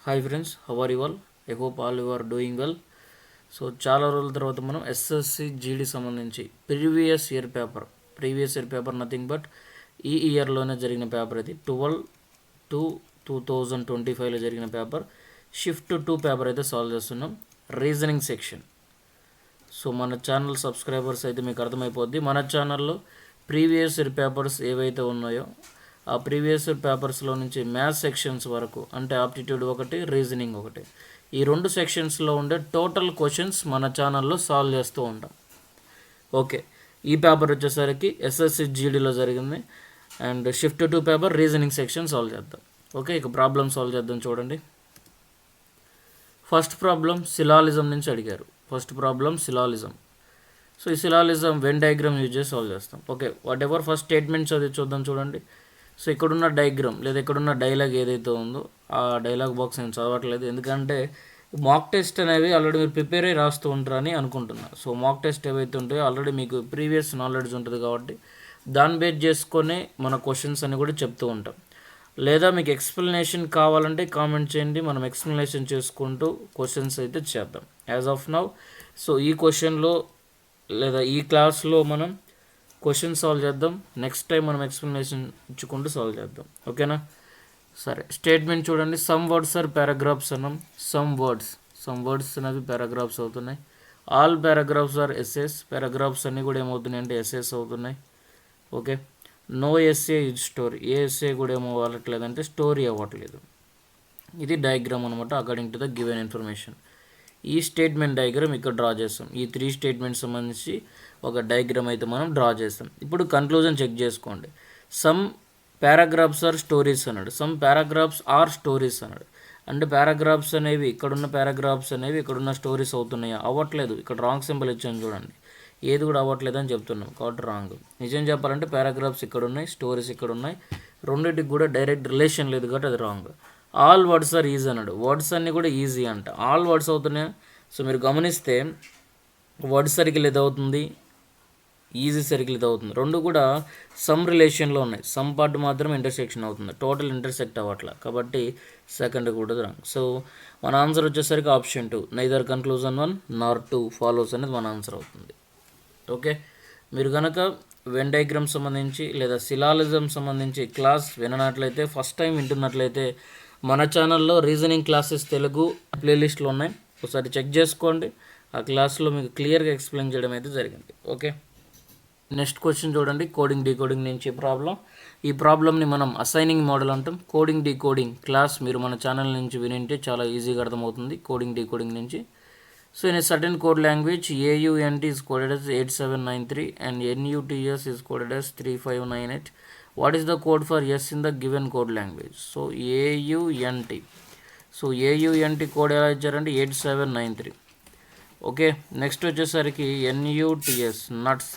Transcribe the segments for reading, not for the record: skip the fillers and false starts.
Hi friends, how are you all? I hope all you are doing well. So చాలా రోజుల తర్వాత మనం SSC GD సంబంధించి previous year paper nothing but ఈ ఇయర్లోనే జరిగిన పేపర్ ఇది 12/2/2025లో జరిగిన పేపర్ షిఫ్ట్ 2 పేపర్ అయితే సాల్వ్ చేస్తున్నాం. Reasoning section. సో మన ఛానల్ సబ్స్క్రైబర్స్ అయితే మీకు అర్థమైపోద్ది. మన ఛానల్లో ప్రీవియస్ ఇయర్ పేపర్స్ ఏవైతే ఉన్నాయో ఆ ప్రీవియస్ ఇయర్ పేపర్స్లో నుంచి మ్యాథ్స్ సెక్షన్స్ వరకు, అంటే ఆప్టిట్యూడ్ ఒకటి, రీజనింగ్ ఒకటి, ఈ రెండు సెక్షన్స్లో ఉండే టోటల్ క్వశ్చన్స్ మన ఛానల్లో సాల్వ్ చేస్తూ ఉంటాం. ఓకే, ఈ పేపర్ వచ్చేసరికి ఎస్ఎస్సి జీడీలో జరిగింది and shift 2 paper reasoning section solve చేద్దాం. ఓకే, ఇక ప్రాబ్లమ్ సాల్వ్ చేద్దాం. చూడండి, ఫస్ట్ ప్రాబ్లం సిలాలిజం నుంచి అడిగారు. First problem సిలాలిజం. సో ఈ సిలాలిజం వెన్ డయాగ్రామ్ యూజ్ చేసి సాల్వ్ చేస్తాం. Okay, what ever first statements అది చూద్దాం. చూడండి, సో ఇక్కడున్న డయాగ్రామ్ లేదా ఇక్కడున్న డైలాగ్ ఏదైతే ఉందో ఆ డైలాగ్ బాక్స్ నేను చదవట్లేదు, ఎందుకంటే మాక్ టెస్ట్ అనేవి ఆల్రెడీ మీరు ప్రిపేర్ అయ్యి రాస్తూ ఉంటారని అనుకుంటున్నా. సో మాక్ టెస్ట్ ఏవైతే ఉంటాయో ఆల్రెడీ మీకు ప్రీవియస్ నాలెడ్జ్ ఉంటుంది కాబట్టి దాన్ని బేస్ చేసుకొని మన క్వశ్చన్స్ అని కూడా చెప్తూ ఉంటాం. లేదా మీకు ఎక్స్ప్లెనేషన్ కావాలంటే కామెంట్ చేయండి, మనం ఎక్స్ప్లెనేషన్ చేసుకుంటూ క్వశ్చన్స్ అయితే చేద్దాం. యాజ్ ఆఫ్ నౌ సో ఈ క్వశ్చన్లో లేదా ఈ క్లాస్లో మనం క్వశ్చన్ సాల్వ్ చేద్దాం. నెక్స్ట్ టైం మనం ఎక్స్ప్లెనేషన్ ఇచ్చుకుంటూ సాల్వ్ చేద్దాం. ఓకేనా? సరే, స్టేట్మెంట్ చూడండి. సమ్ వర్డ్స్ ఆర్ పారాగ్రాఫ్స్ అన్నాం. సమ్ వర్డ్స్ అనేవి పారాగ్రాఫ్స్ అవుతున్నాయి. All paragraphs are essays. పారాగ్రాఫ్స్ అన్నీ కూడా ఏమవుతున్నాయి అంటే ఎస్ఏస్ అవుతున్నాయి. Okay, no essay is story. ఏ ఎస్ఏ కూడా ఏమో అవ్వట్లేదంటే స్టోరీ అవ్వట్లేదు. ఇది డయాగ్రామ్ అనమాట according to the given information. ఈ స్టేట్మెంట్ డయాగ్రామ్ ఇక్కడ డ్రా చేస్తాం. ఈ 3 స్టేట్మెంట్స్ సంబంధించి ఒక డయాగ్రామ్ అయితే మనం డ్రా చేస్తాం. ఇప్పుడు కన్క్లూజన్ చెక్ చేసుకోండి. సమ్ పారాగ్రాఫ్స్ ఆర్ స్టోరీస్ అన్నాడు. సమ్ పారాగ్రాఫ్స్ ఆర్ స్టోరీస్ అన్నాడు. అంటే పారాగ్రాఫ్స్ అనేవి ఇక్కడున్న పారాగ్రాఫ్స్ అనేవి ఇక్కడున్న స్టోరీస్ అవుతున్నాయా? అవ్వట్లేదు. ఇక్కడ రాంగ్ సింబల్ ఇచ్చాను చూడండి, ఏది కూడా అవ్వట్లేదు అని చెప్తున్నాం కాబట్టి రాంగ్. నిజం చెప్పాలంటే పారాగ్రాఫ్స్ ఇక్కడ ఉన్నాయి, స్టోరీస్ ఇక్కడ ఉన్నాయి, రెండింటికి కూడా డైరెక్ట్ రిలేషన్ లేదు కాబట్టి అది wrong. All words are easy అన్నాడు. వర్డ్స్ అన్నీ కూడా ఈజీ అంట. ఆల్ వర్డ్స్ అవుతున్నాయి. సో మీరు గమనిస్తే వర్డ్ సర్కిల్ ఇది అవుతుంది, ఈజీ సర్కిల్ ఇది అవుతుంది. రెండు కూడా సమ్ రిలేషన్లో ఉన్నాయి. సమ్ పార్ట్ మాత్రం ఇంటర్సెక్షన్ అవుతుంది, టోటల్ ఇంటర్సెక్ట్ అవ్వట్లా కాబట్టి సెకండ్ కూడా రాంగ్. సో మన ఆన్సర్ వచ్చేసరికి ఆప్షన్ 2, నైదర్ కన్క్లూజన్ 1 నార్ 2 ఫాలోస్ అనేది మన ఆన్సర్ అవుతుంది. ఓకే, మీరు కనుక వెన్ డయాగ్రామ్ సంబంధించి లేదా సిలాలిజం సంబంధించి క్లాస్ విననట్లయితే, ఫస్ట్ టైం వింటున్నట్లయితే మన ఛానల్లో రీజనింగ్ క్లాసెస్ తెలుగు ప్లేలిస్ట్లో ఉన్నాయి, ఒకసారి చెక్ చేసుకోండి. ఆ క్లాస్లో మీకు క్లియర్గా ఎక్స్ప్లెయిన్ చేయడం అయితే జరిగింది. ఓకే, నెక్స్ట్ క్వశ్చన్ చూడండి. కోడింగ్ డీకోడింగ్ నుంచి ప్రాబ్లం. ఈ ప్రాబ్లమ్ని మనం అసైనింగ్ మోడల్ అంటాం. కోడింగ్ డీకోడింగ్ క్లాస్ మీరు మన ఛానల్ నుంచి వినింటే చాలా ఈజీగా అర్థమవుతుంది. కోడింగ్ డీకోడింగ్ నుంచి. So in a certain code language, AUNT is coded as 8793 and NUTS is coded as 3598. What is the code for S in the given code language? So AUNT. So AUNT code ఎలా ఇచ్చారంటే 8793. Okay, next వచ్చేసరికి NUTS nuts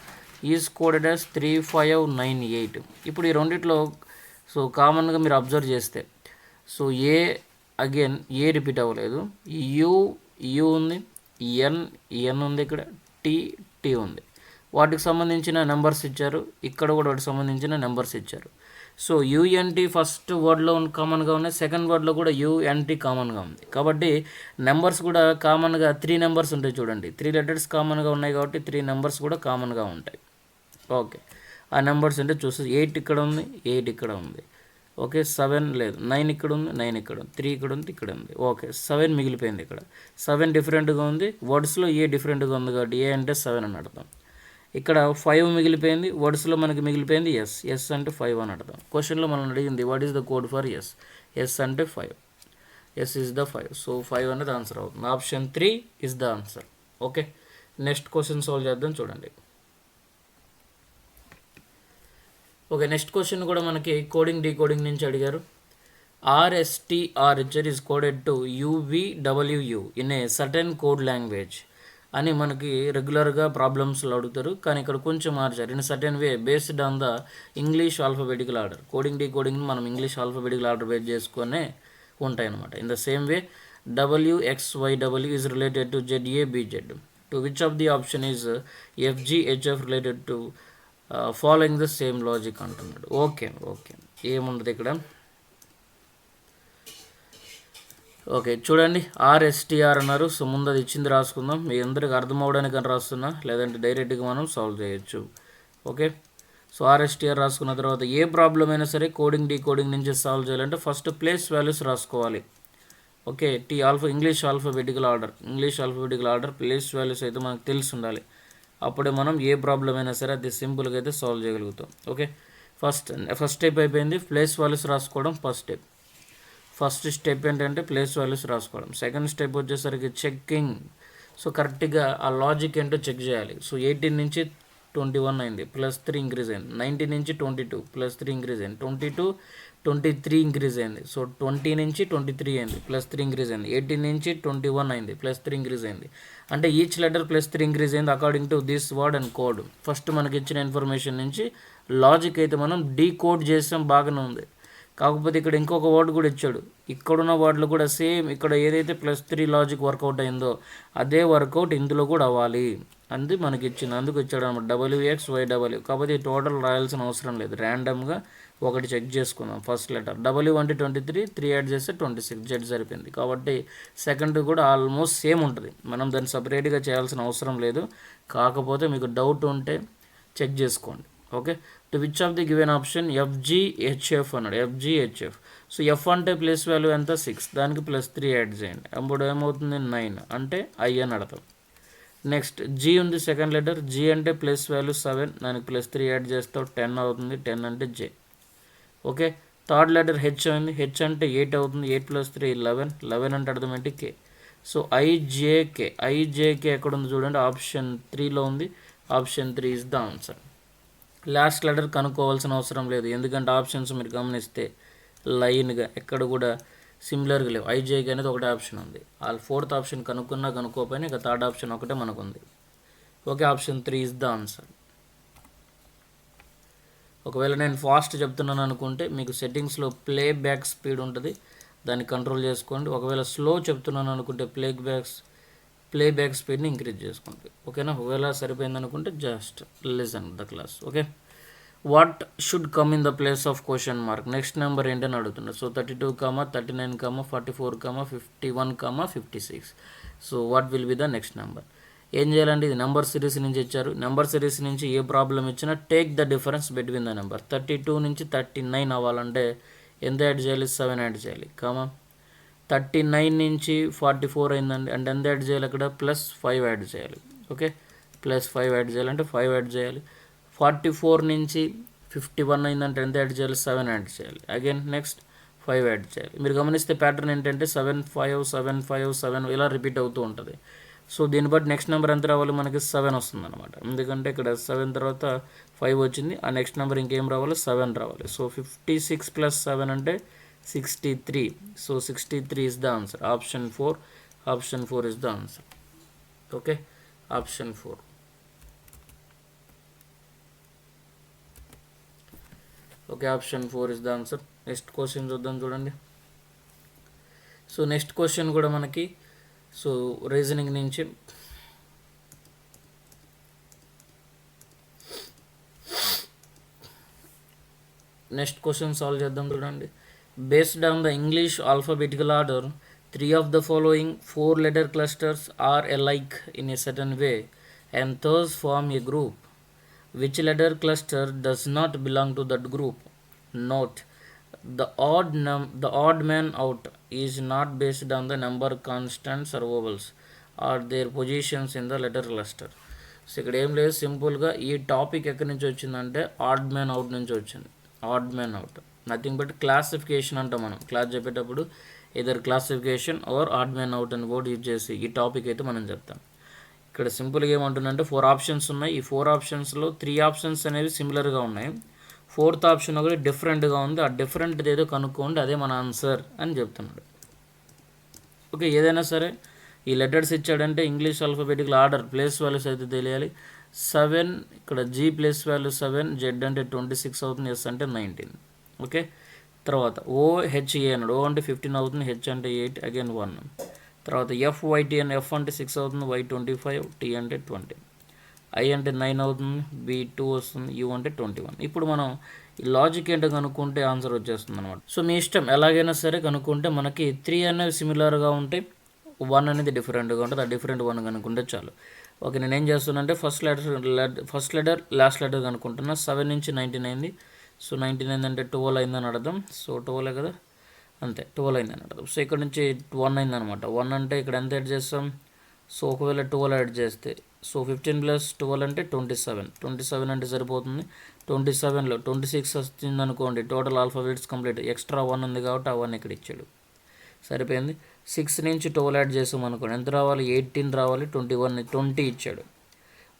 is coded as 3598. ఇప్పుడు ఈ రెండిట్లో so కామన్గా మీరు observe చేస్తే so ఏ repeat అవ్వలేదు, యూ ఉంది, ఎన్ ఉంది, ఇక్కడ టీ ఉంది. వాటికి సంబంధించిన నెంబర్స్ ఇచ్చారు, ఇక్కడ కూడా వాటికి సంబంధించిన నెంబర్స్ ఇచ్చారు. సో యూఎన్టీ ఫస్ట్ వర్డ్లో కామన్గా ఉన్నాయి, సెకండ్ వర్డ్లో కూడా యూఎన్టీ కామన్గా ఉంది. కాబట్టి నెంబర్స్ కూడా కామన్గా 3 నెంబర్స్ ఉంటాయి చూడండి. 3 లెటర్స్ కామన్గా ఉన్నాయి కాబట్టి 3 నెంబర్స్ కూడా కామన్గా ఉంటాయి. ఓకే, ఆ నెంబర్స్ అంటే చూస్తే 8 ఇక్కడ ఉంది, 8 ఇక్కడ ఉంది. ఓకే, 7 లేదు, 9 ఇక్కడ ఉంది, 9 ఇక్కడ ఉంది, 3 ఇక్కడ ఉంది, ఇక్కడ ఉంది. ఓకే, 7 మిగిలిపోయింది. ఇక్కడ 7 డిఫరెంట్గా ఉంది, వర్డ్స్లో డిఫరెంట్గా ఉంది కాబట్టి ఏ అంటే 7 అని అర్థం. ఇక్కడ 5 మిగిలిపోయింది, వర్డ్స్లో మనకి మిగిలిపోయింది ఎస్ అంటే 5 అని అర్థం. క్వశ్చన్లో మనం అడిగింది what is the code for S అంటే 5, ఎస్ ఈజ్ ద 5. సో 5 అనేది ఆన్సర్ అవుతుంది. Option 3 is the answer. Okay, next question solve చేద్దాం. చూడండి. ఓకే, నెక్స్ట్ క్వశ్చన్ కూడా మనకి కోడింగ్ డీకోడింగ్ నుంచి అడిగారు. RSTR is coded to UVWU in a certain code language అని మనకి రెగ్యులర్గా ప్రాబ్లమ్స్లో అడుగుతారు. కానీ ఇక్కడ కొంచెం మార్చారు. In certain way based on the English alphabetical order. Coding decoding మనం ఇంగ్లీష్ ఆల్ఫాబెటికల్ ఆర్డర్ బేస్ చేసుకునే ఉంటాయి అన్నమాట. In the same way WXYW is related to ZABZ. To which of the option is FGHF related to following the same logic అంటున్నాడు. Okay ఏముండదు ఇక్కడ. Okay చూడండి ఆర్ఎస్టీఆర్ అన్నారు. So ముందు అది ఇచ్చింది రాసుకుందాం, మీ అందరికి అర్థం అవ్వడానికి అని రాస్తున్నా, లేదంటే డైరెక్ట్గా మనం సాల్వ్ చేయొచ్చు. ఓకే సో ఆర్ఎస్టీఆర్ రాసుకున్న తర్వాత ఏ ప్రాబ్లం అయినా సరే కోడింగ్ డీకోడింగ్ నుంచి సాల్వ్ చేయాలంటే ఫస్ట్ ప్లేస్ వాల్యూస్ రాసుకోవాలి. Okay English alphabetical order place values అయితే మనకు తెలిసి ఉండాలి. అప్పుడే మనం ఏ ప్రాబ్లం అయినా సరే అది సింపుల్గా అయితే సాల్వ్ చేయగలుగుతాం. ఓకే ఫస్ట్ స్టెప్ అయిపోయింది, ప్లేస్ వాల్యూస్ రాసుకోవడం ఫస్ట్ స్టెప్ ఏంటంటే ప్లేస్ వాల్యూస్ రాసుకోవడం. సెకండ్ స్టెప్ వచ్చేసరికి చెక్కింగ్. సో కరెక్ట్గా ఆ లాజిక్ ఏంటో చెక్ చేయాలి. సో 18 నుంచి 21 అయింది, +3 ఇంక్రీజ్ అయింది. 19 నుంచి 22 +3 ఇంక్రీజ్ అయింది. 22 23 ఇంక్రీజ్ అయింది. సో 20 నుంచి 23 అయింది, +3 ఇంక్రీజ్ అయింది. 18 నుంచి 21 అయింది, +3 ఇంక్రీజ్ అయింది. అంటే ఈచ్ లెటర్ +3 ఇంక్రీజ్ అయింది according to this word and code. First మనకి ఇచ్చిన ఇన్ఫర్మేషన్ నుంచి లాజిక్ అయితే మనం డీకోడ్ చేసాం, బాగానే ఉంది. కాకపోతే ఇక్కడ ఇంకొక వర్డ్ కూడా ఇచ్చాడు. ఇక్కడున్న వర్డ్లు కూడా సేమ్, ఇక్కడ ఏదైతే +3 లాజిక్ వర్కౌట్ అయిందో అదే వర్కౌట్ ఇందులో కూడా అవ్వాలి అంది మనకి ఇచ్చింది. అందుకు ఇచ్చాడు అనమాట WXYW. కాకపోతే ఈ టోటల్ రాయాల్సిన అవసరం లేదు, ర్యాండమ్గా ఒకటి చెక్ చేసుకుందాం. ఫస్ట్ లెటర్ W అంటే 23, 3 యాడ్ చేస్తే 26, Z సరిపోయింది. కాబట్టి సెకండ్ కూడా ఆల్మోస్ట్ సేమ్ ఉంటుంది, మనం దాన్ని సపరేట్గా చేయాల్సిన అవసరం లేదు. కాకపోతే మీకు డౌట్ ఉంటే చెక్ చేసుకోండి. Okay to which of the given option FGHF అన్నాడు, FGHF. సో F అంటే ప్లేస్ వాల్యూ ఎంత 6, దానికి +3 యాడ్ చేయండి. అప్పుడు ఏమవుతుంది 9 అంటే I అని అర్థం. నెక్స్ట్ G ఉంది సెకండ్ లెటర్, G అంటే ప్లేస్ వాల్యూ 7, దానికి +3 యాడ్ చేస్తావు 10 అవుతుంది, 10 అంటే J. Okay third letter H అయింది, H అంటే 8 అవుతుంది, 8 + 3 11, 11 అంటే అర్థం ఏంటి K. సో IJK ఎక్కడ ఉంది చూడండి, ఆప్షన్ 3లో ఉంది. Option 3 is the answer. Last letter కనుక్కోవాల్సిన అవసరం లేదు, ఎందుకంటే ఆప్షన్స్ మీరు గమనిస్తే లైన్గా ఎక్కడ కూడా సిమిలర్గా లేవు. ఐజేకి అనేది ఒకటే ఆప్షన్ ఉంది, వాళ్ళు ఫోర్త్ ఆప్షన్ కనుక్కోపోయినా ఇక థర్డ్ ఆప్షన్ ఒకటే మనకు ఉంది. Okay option 3 is the answer. ఒకవేళ నేను ఫాస్ట్ చెప్తున్నాను అనుకుంటే మీకు సెట్టింగ్స్లో ప్లే బ్యాక్ స్పీడ్ ఉంటుంది, దాన్ని కంట్రోల్ చేసుకోండి. ఒకవేళ స్లో చెప్తున్నాను అనుకుంటే ప్లే బ్యాక్ స్పీడ్ని ఇంక్రీజ్ చేసుకోండి. ఓకేనా, ఒకవేళ సరిపోయింది అనుకుంటే just listen the class. Okay what should come in the place of question mark, next number ఏంటని అడుగుతున్నారు. So 32, 39, 44, 51, 56. So what will be the next number? ఏం చేయాలంటే ఇది నెంబర్ సిరీస్ నుంచి ఇచ్చారు. నెంబర్ సిరీస్ నుంచి ఏ ప్రాబ్లం ఇచ్చినా take the difference between the number. 32 నుంచి 39 అవ్వాలంటే ఎంత యాడ్ చేయాలి? 7 యాడ్ చేయాలి. 39 నుంచి 44 అయిందండి అంటే ఎంత యాడ్ చేయాలి? అక్కడ +5 యాడ్ చేయాలి. ఓకే +5 యాడ్ చేయాలంటే 5 యాడ్ చేయాలి. 44 నుంచి 51 అయిందంటే ఎంత యాడ్ చేయాలి? 7 యాడ్ చేయాలి. అగైన్ నెక్స్ట్ 5 యాడ్ చేయాలి. మీరు గమనిస్తే ప్యాటర్న్ ఏంటంటే 7 5 7 5 7 ఇలా రిపీట్ అవుతూ ఉంటుంది. సో దీన్ని బట్టి నెక్స్ట్ నెంబర్ ఎంత రావాలి? మనకి 7 వస్తుంది అనమాట. ఎందుకంటే ఇక్కడ 7 తర్వాత 5 వచ్చింది, ఆ నెక్స్ట్ నెంబర్ ఇంకేం రావాలి? 7 రావాలి. సో 56 + 7 అంటే 63. So 63 is the answer. Option 4 is the answer. Okay, option 4. Okay, option 4 is the answer. Next question చూద్దాం చూడండి. సో నెక్స్ట్ క్వశ్చన్ కూడా మనకి సో రీజనింగ్ నుంచి నెక్స్ట్ క్వశ్చన్ సాల్వ్ చేద్దాం చూడండి. Based on the English alphabetical order, 3 of the following 4-letter clusters are alike in a certain way and thus form a group. Which letter cluster does not belong to that group? Note: the odd man out is not based on the number constants or vowels or their positions in the letter cluster. So ఇక్కడ ఏం లేదు, సింపుల్గా ఈ topic ఎక్కడి నుంచి వచ్చిందంటే add man out నుంచి వచ్చింది. Odd man out nothing but classification అంటాం మనం క్లాస్ చెప్పేటప్పుడు, either classification or odd man out అని వర్డ్ యూజ్ చేసి ఈ టాపిక్ అయితే మనం చెప్తాం. ఇక్కడ సింపుల్గా ఏమంటుందంటే 4 ఆప్షన్స్ ఉన్నాయి. ఈ 4 ఆప్షన్స్లో 3 ఆప్షన్స్ అనేవి సిమిలర్గా ఉన్నాయి, 4th ఆప్షన్ ఒకటి డిఫరెంట్గా ఉంది. ఆ డిఫరెంట్ ఏదో కనుక్కోండి, అదే మన ఆన్సర్ అని చెప్తున్నాడు. ఓకే ఏదైనా సరే ఈ లెటర్స్ ఇచ్చాడంటే English alphabetical order place values అయితే తెలియాలి. 7 ఇక్కడ G ప్లేస్ వాల్యూ 7, Z అంటే 26 అవుతుంది, S అంటే 19. ఓకే తర్వాత OHA అన్నాడు, O అంటే 15 అవుతుంది, H అంటే 8, అగైన్ 1. తర్వాత FYT అని F అంటే 6 అవుతుంది, Y 25, T అంటే 20, I అంటే 9 అవుతుంది, B 2 వస్తుంది, U అంటే 21. ఇప్పుడు మనం ఈ లాజిక్ ఏంటో కనుక్కుంటే ఆన్సర్ వచ్చేస్తుంది అనమాట. సో మీ ఇష్టం ఎలాగైనా సరే కనుక్కుంటే మనకి 3 అనేవి సిమిలర్గా ఉంటే 1 అనేది డిఫరెంట్గా ఉంటుంది. ఆ డిఫరెంట్ 1 కనుక్కుంటే చాలు. ఓకే, నేను ఏం చేస్తున్నానంటే ఫస్ట్ లెటర్ లాస్ట్ లెటర్ కనుక్కుంటున్నా. 7 నుంచి 19 అయింది. సో 19 అంటే 12 అయిందని అర్థం. సో 12 కదా, అంతే 12 అయిందని అర్థం. సో ఇక్కడ నుంచి 1 అయిందనమాట. 1 అంటే ఇక్కడ ఎంత యాడ్ చేస్తాం? సో ఒకవేళ 12 యాడ్ చేస్తే సో 15 + 12 అంటే 27 అంటే సరిపోతుంది. 27లో 26 వచ్చింది అనుకోండి, టోటల్ ఆల్ఫాబెట్స్ కంప్లీట్. ఎక్స్ట్రా 1 ఉంది కాబట్టి ఆ 1 ఇక్కడ ఇచ్చాడు, సరిపోయింది. 6 నుంచి 12 యాడ్ చేసాం అనుకోండి, ఎంత రావాలి? 18 రావాలి. 20 ఇచ్చాడు.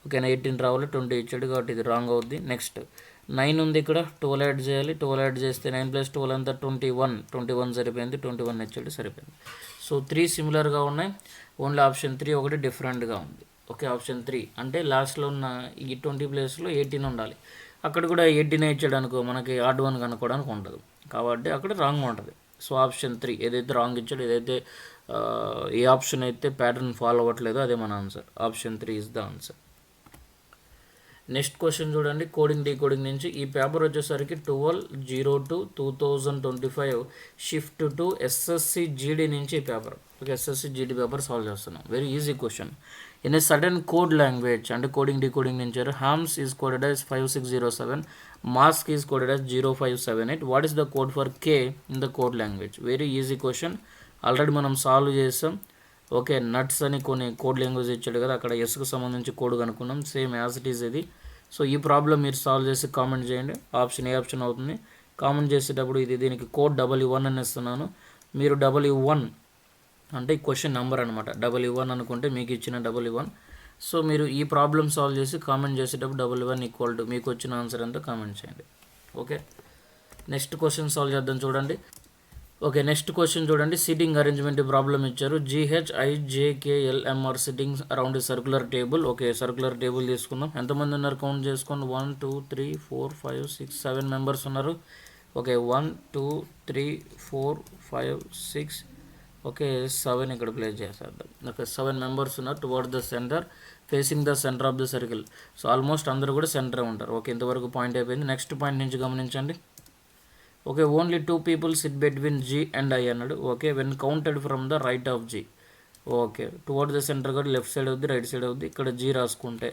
ఓకేనా, 18 రావాలి, 20 ఇచ్చాడు కాబట్టి ఇది రాంగ్ అవుద్ది. నెక్స్ట్ 9 ఉంది ఇక్కడ, 12 యాడ్ చేయాలి. 12 యాడ్ చేస్తే 9 + 12 అంతా 21 సరిపోయింది. 21 ఇచ్చాడు, సరిపోయింది. సో 3 సిమిలర్గా ఉన్నాయి, ఓన్లీ ఆప్షన్ 3 ఒకటి డిఫరెంట్గా ఉంది. ఓకే, ఆప్షన్ 3 అంటే లాస్ట్లో ఉన్న ఈ 20 ప్లేస్లో 18 ఉండాలి. అక్కడ కూడా 18 ఇచ్చాడు అనుకో, మనకి ఆడ్ 1 కనుక్కోవడానికి ఉండదు కాబట్టి అక్కడ రాంగ్ ఉంటుంది. సో ఆప్షన్ 3 ఏదైతే రాంగ్ ఇచ్చాడో, ఏదైతే ఏ ఆప్షన్ అయితే ప్యాటర్న్ ఫాలో అవ్వట్లేదో అదే మన answer. Option 3 is the answer. Next question చూడండి, కోడింగ్ డీకోడింగ్ నుంచి. ఈ పేపర్ వచ్చేసరికి 12/02/2025 షిఫ్ట్ టు ఎస్ఎస్సి జీడీ నుంచి ఈ paper. Okay, SSC GD paper solve చేస్తున్నాం. Very easy question. In a certain code language, అంటే కోడింగ్ డీకోడింగ్ నుంచి. Hams is coded as 5607, mask is coded as 0578. What is the code for K in the code language? Very easy question, already మనం solve చేసాం. ఓకే, nuts అని కొన్ని code language ఇచ్చాడు కదా, అక్కడ ఎస్కు సంబంధించి కోడ్ కనుక్కున్నాం. సేమ్ యాజ్ ఇట్ ఈజ్ ఇది. సో ఈ ప్రాబ్లం మీరు సాల్వ్ చేసి కామెంట్ చేయండి. ఆప్షన్ ఏ ఆప్షన్ అవుతుంది. కామెంట్ చేసేటప్పుడు ఇది దీనికి కోడ్ EE1 అని ఇస్తున్నాను. మీరు EE1 అంటే ఈ క్వశ్చన్ నెంబర్ అనమాట. EE1 అనుకుంటే మీకు ఇచ్చిన EE1. సో మీరు ఈ ప్రాబ్లం సాల్వ్ చేసి కామెంట్ చేసేటప్పుడు EE1 మీకు వచ్చిన ఆన్సర్ ఎంతో కామెంట్ చేయండి. ఓకే, నెక్స్ట్ క్వశ్చన్ సాల్వ్ చేద్దాం చూడండి. ఓకే, నెక్స్ట్ క్వశ్చన్ చూడండి. సీటింగ్ అరేంజ్మెంట్ ప్రాబ్లం ఇచ్చారు. GHIJKLM are sitting around circular table. Okay, circular table తీసుకుందాం. ఎంతమంది ఉన్నారు కౌంట్ చేసుకోండి. 1 2 3 4 5 6 7 మెంబర్స్ ఉన్నారు. ఓకే, 1 2 3 4 5 6 ఓకే 7 ఇక్కడ ప్లేస్ చేసేద్దాం. ఓకే, 7 మెంబర్స్ ఉన్నారు. Towards the centre, facing the centre of the circle. So almost అందరూ కూడా సెంటరే ఉంటారు. ఓకే, ఇంతవరకు పాయింట్ అయిపోయింది. నెక్స్ట్ పాయింట్ నుంచి గమనించండి. Okay, only 2 people sit between G and I అన్నాడు. Okay, when counted from the right of G. Okay, towards the centre కూడా left side అవుద్ది, రైట్ సైడ్ అవుద్ది. ఇక్కడ G రాసుకుంటే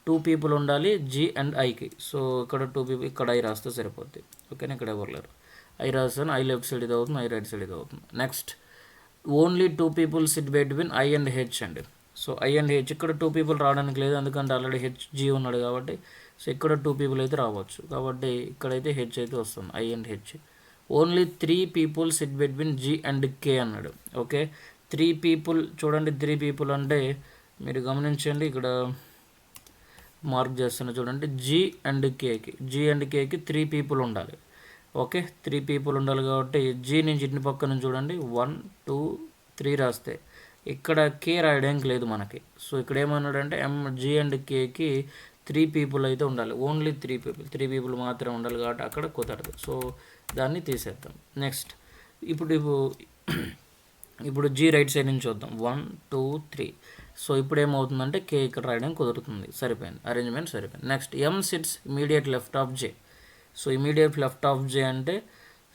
2 people ఉండాలి G and Iకి. సో ఇక్కడ 2 people, ఇక్కడ I రాస్తే సరిపోద్ది. ఓకేనా, ఇక్కడ ఎవరు లేరు. I రాస్తాను, I లెఫ్ట్ సైడ్ ఇది అవుతుంది, I రైట్ సైడ్ ఇది అవుతుంది. Next only 2 people sit between I and H అండి. సో I and H ఇక్కడ 2 people రావడానికి లేదు, ఎందుకంటే ఆల్రెడీ HG ఉన్నాడు కాబట్టి. సో ఇక్కడ 2 people అయితే రావచ్చు కాబట్టి ఇక్కడైతే H అయితే వస్తుంది, I and H. Only 3 people sit between G and K అన్నాడు. ఓకే, 3 people చూడండి. 3 people అంటే మీరు గమనించండి, ఇక్కడ మార్క్ చేస్తున్నా చూడండి. G and Kకి 3 people ఉండాలి. ఓకే, 3 people ఉండాలి కాబట్టి G నుంచి ఇటు పక్క నుంచి చూడండి 1 2 3 రాస్తే ఇక్కడ K రాయడానికి లేదు మనకి. సో ఇక్కడ ఏమన్నాడంటే G and Kకి 3 people అయితే ఉండాలి. ఓన్లీ 3 people మాత్రమే ఉండాలి కాబట్టి అక్కడ కుదరదు. సో దాన్ని తీసేద్దాం. నెక్స్ట్ ఇప్పుడు G రైట్ సైడ్ నుంచి చూద్దాం. 1 2 3. సో ఇప్పుడు ఏమవుతుందంటే K ఇక్కడ రాయడానికి కుదురుతుంది. సరిపోయింది, అరేంజ్మెంట్ సరిపోయింది. Next M sits immediate left of J. So immediate left of J అంటే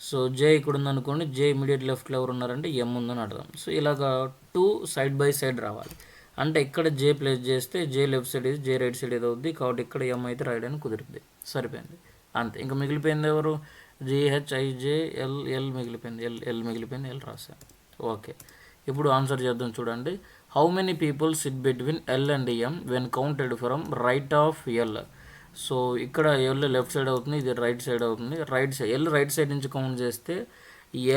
సో J ఇక్కడ ఉందనుకోండి, J ఇమీడియట్ లెఫ్ట్లో ఎవరు ఉన్నారంటే M ఉందని అర్థం. సో ఇలాగా 2 సైడ్ బై సైడ్ రావాలి. అంటే ఇక్కడ J ప్లేస్ చేస్తే J లెఫ్ట్ సైడ్ ఇది, J రైట్ సైడ్ ఇది అవుద్ది కాబట్టి ఇక్కడ M అయితే రాయడానికి కుదురుద్ది. సరిపోయింది, అంతే. ఇంకా మిగిలిపోయింది ఎవరు? GHIJLL మిగిలిపోయింది, L మిగిలిపోయింది, L రాశాను. ఓకే, ఇప్పుడు ఆన్సర్ చేద్దాం చూడండి. How many people SIT between L and M when counted from right of L. So ఇక్కడ L లెఫ్ట్ సైడ్ అవుతుంది, ఇది రైట్ సైడ్ అవుతుంది. L రైట్ సైడ్ నుంచి కౌంట్ చేస్తే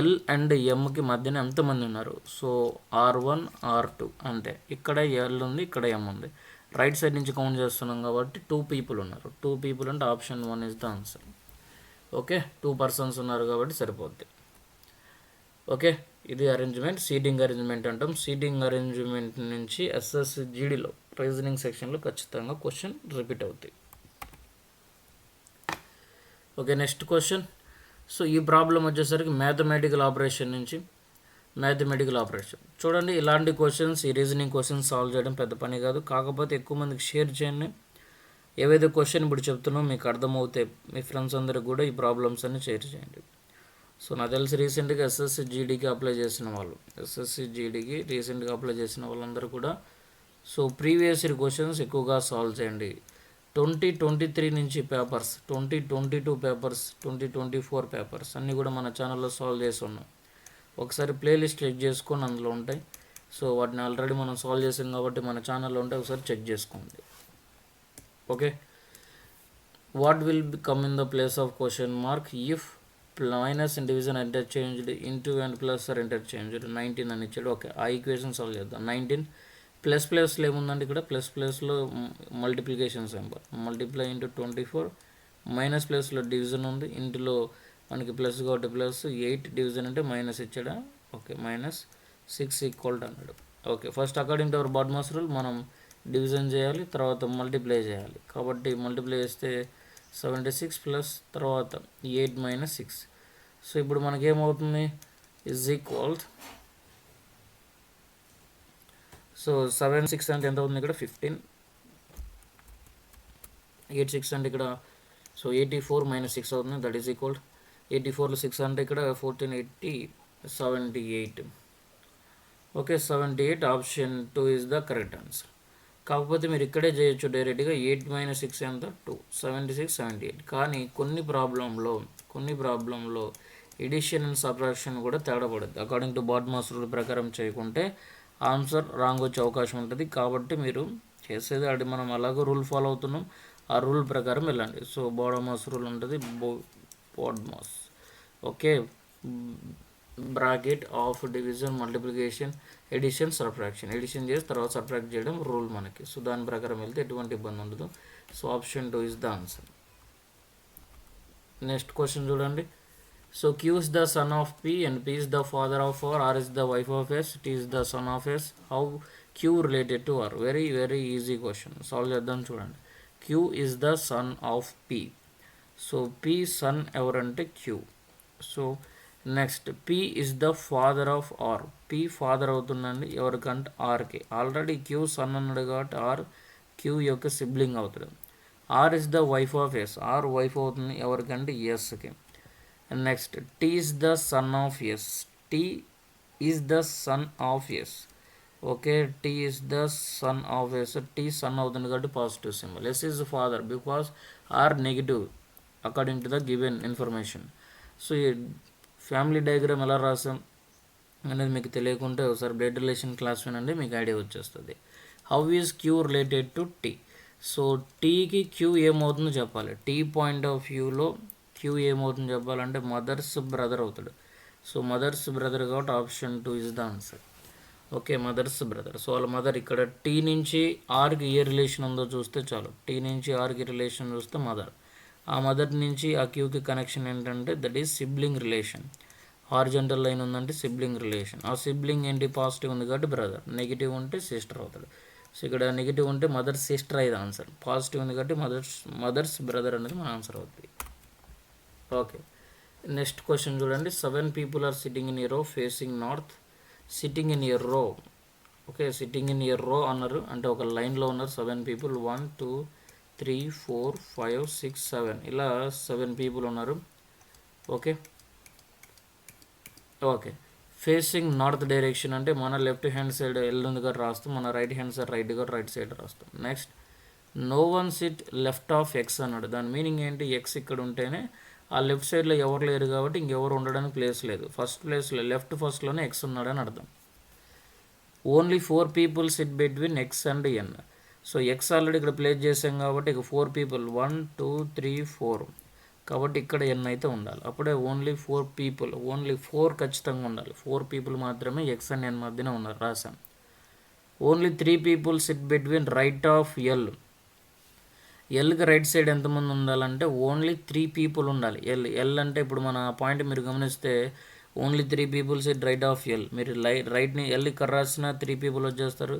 L and Mకి మధ్యన ఎంతమంది ఉన్నారు? సో R1 R2 అంతే. ఇక్కడ L ఉంది, ఇక్కడ M ఉంది. రైట్ సైడ్ నుంచి కౌంట్ చేస్తున్నాం కాబట్టి 2 people ఉన్నారు. 2 people అంటే option 1 is the answer. Okay, 2 persons ఉన్నారు కాబట్టి సరిపోద్ది. ఓకే, ఇది అరేంజ్మెంట్, సీటింగ్ అరేంజ్మెంట్ అంటాం. సీటింగ్ అరేంజ్మెంట్ నుంచి SSGDలో రీజనింగ్ సెక్షన్లో ఖచ్చితంగా క్వశ్చన్ రిపీట్ అవుతాయి. Okay, next question. సో ఈ ప్రాబ్లం వచ్చేసరికి మ్యాథమెటికల్ ఆపరేషన్ నుంచి. మ్యాథమెటికల్ ఆపరేషన్ చూడండి. ఇలాంటి క్వశ్చన్స్, ఈ రీజనింగ్ క్వశ్చన్స్ సాల్వ్ చేయడం పెద్ద పని కాదు, కాకపోతే ఎక్కువ మందికి షేర్ చేయండి. ఏవైతే క్వశ్చన్ ఇప్పుడు చెప్తున్నామో మీకు అర్థమవుతాయి, మీ ఫ్రెండ్స్ అందరికి కూడా ఈ ప్రాబ్లమ్స్ అన్ని షేర్ చేయండి. సో నాకు తెలిసి రీసెంట్గా ఎస్ఎస్సి జీడీకి అప్లై చేసిన వాళ్ళు, ఎస్ఎస్సి జీడీకి రీసెంట్గా అప్లై చేసిన వాళ్ళందరూ కూడా సో ప్రీవియస్ ఇయర్ క్వశ్చన్స్ ఎక్కువగా సాల్వ్ చేయండి. 2023 నుంచి పేపర్స్, 2022 పేపర్స్, 2024 పేపర్స్ అన్నీ కూడా మన ఛానల్లో సాల్వ్ చేసి ఉన్నాం. ఒకసారి ప్లేలిస్ట్ చెక్ చేసుకొని అందులో ఉంటాయి. సో వాటిని ఆల్రెడీ మనం సాల్వ్ చేసాం కాబట్టి మన ఛానల్లో ఉంటే ఒకసారి చెక్ చేసుకోండి. Okay, what will come in the place of question mark if minus and division interchanged into and plus are interchanged 19 అని ఇచ్చాడు. ఓకే, ఆ ఈక్వేషన్ సాల్వ్ చేద్దాం. 19 ప్లస్లో ఏముందండి, ఇక్కడ ప్లస్లో multiplication symbol, multiply into 24, minus ప్లస్లో డివిజన్ ఉంది, ఇంటిలో మనకి ప్లస్ కాబట్టి ప్లస్, 8 డివిజన్ అంటే మైనస్ ఇచ్చాడా. Okay, -6 equal to 100. Okay, first according to our BODMAS rule మనం డివిజన్ చేయాలి, తర్వాత మల్టిప్లై చేయాలి. కాబట్టి మల్టిప్లై చేస్తే 76 ప్లస్ తర్వాత 8 - 6. సో ఇప్పుడు మనకేమవుతుంది, ఈజ్ ఈక్వల్. సో 76 అంటే ఎంత అవుతుంది ఇక్కడ 15, 86 అంటే ఇక్కడ సో 84 - 6 అవుతుంది, దట్ ఈజ్ ఈక్వల్ 84లో 6 అంటే ఇక్కడ 1480, 78. Okay, 78 option 2 is the correct answer. కాకపోతే మీరు ఇక్కడే చేయొచ్చు డైరెక్ట్గా, 8 - 6 ఎంత 2, 76, 78. కానీ కొన్ని ప్రాబ్లంలో ఎడిషన్ అండ్ సబ్ట్రాక్షన్ కూడా తేడా పడుతుంది. అకార్డింగ్ టు బాడ్మాస్ రూల్ ప్రకారం చేయకుంటే ఆన్సర్ రాంగ్ వచ్చే అవకాశం ఉంటుంది. కాబట్టి మీరు చేసేది అది మనం అలాగో రూల్ ఫాలో అవుతున్నాం, ఆ రూల్ ప్రకారం వెళ్ళండి. సో బాడ్మాస్ రూల్ ఉంటుంది, BODMAS. Okay, bracket of division, multiplication, addition, subtraction. Addition చేసి తర్వాత సబ్ట్రాక్ట్ చేయడం రూల్ మనకి. సో దాని ప్రకారం వెళ్తే ఎటువంటి ఇబ్బంది ఉండదు. So option 2 is the answer. Next question చూడండి. So Q is the son of P and P is the father of R is the wife of S, T is the son of S. How Q related to R? Very easy question. Solve చేద్దాం చూడండి. Q is the son of P. So P son ఎవరంటే Q. So next P is the father of R. P father అవుతుందండి ఎవరికంటే Rకి. Already Q son అన్నాడు కాబట్టి R Q యొక్క sibling అవుతాడు. R is the wife of S. R wife అవుతుంది ఎవరికంటే Sకి. Next T is the son of S. T is the son of S. Okay, T is the son of S. T son అవుతుంది కాబట్టి positive symbol. S is father because R negative according to the given information. So ఈ family diagram ఎలా రాసాం అనేది మీకు తెలియకుంటే ఒకసారి blood relation class వినండి, మీకు ఐడియా వచ్చేస్తుంది. How is Q related to T? So టీకి Q ఏమవుతుందో చెప్పాలి. T పాయింట్ ఆఫ్ వ్యూలో Q ఏమవుతుందో చెప్పాలంటే మదర్స్ బ్రదర్ అవుతాడు. సో మదర్స్ బ్రదర్ కాబట్టి option 2 is the answer. Okay, mother's brother. So వాళ్ళ మదర్ ఇక్కడ T నుంచి Rకి ఏ రిలేషన్ ఉందో చూస్తే చాలు. T నుంచి Rకి రిలేషన్ చూస్తే మదర్, ఆ మదర్ నుంచి ఆ Qకి కనెక్షన్ ఏంటంటే that is sibling relation. Horizontal line ఉందంటే సిబ్లింగ్ రిలేషన్. ఆ సిబ్లింగ్ ఏంటి పాజిటివ్ ఉంది కాబట్టి బ్రదర్, నెగిటివ్ ఉంటే సిస్టర్ అవుతాడు. సో ఇక్కడ నెగిటివ్ ఉంటే మదర్ సిస్టర్ అయ్యేది ఆన్సర్, పాజిటివ్ ఉంది కాబట్టి మదర్స్ బ్రదర్ అనేది మన ఆన్సర్ అవుతుంది. ఓకే, నెక్స్ట్ క్వశ్చన్ చూడండి. 7 people are sitting in a row facing north. Sitting in a row. Okay, sitting in a రో అన్నారు అంటే ఒక లైన్లో ఉన్నారు 7 people. 1 2 3 4 5 6 7 ఇలా 7 people ఉన్నారు. ఓకే, ఫేసింగ్ నార్త్ డైరెక్షన్ అంటే మన లెఫ్ట్ హ్యాండ్ సైడ్ ఎల్ ఉంది కాబట్టి రాస్తాం, మన right hand side right side రాస్తాం. Next no one sit left of X అన్నాడు. దాని మీనింగ్ ఏంటి, ఎక్స్ ఇక్కడ ఉంటేనే ఆ లెఫ్ట్ సైడ్లో ఎవరు లేరు కాబట్టి ఇంకెవరు ఉండడానికి ప్లేస్ లేదు. ఫస్ట్ ప్లేస్లో లెఫ్ట్ ఫస్ట్లోనే ఎక్స్ ఉన్నాడని అర్థం. Only 4 people sit between X and N. So X already ఇక్కడ ప్లేస్ చేసాం కాబట్టి ఇక 4 people 1 2 3 4 కాబట్టి ఇక్కడ ఎన్ అయితే ఉండాలి. అప్పుడే ఓన్లీ 4 people, ఓన్లీ 4 ఖచ్చితంగా ఉండాలి. 4 people మాత్రమే ఎక్స్ అండ్ ఎన్ మధ్యన ఉన్నారు రాసాం. Only 3 people sit between right of L. ఎల్కి రైట్ సైడ్ ఎంతమంది ఉండాలంటే ఓన్లీ 3 people ఉండాలి. ఎల్ అంటే ఇప్పుడు మన పాయింట్ మీరు గమనిస్తే only 3 people SIT right of L. మీరు రైట్ని ఎల్ ఇక్కడ రాసిన 3 people వచ్చేస్తారు,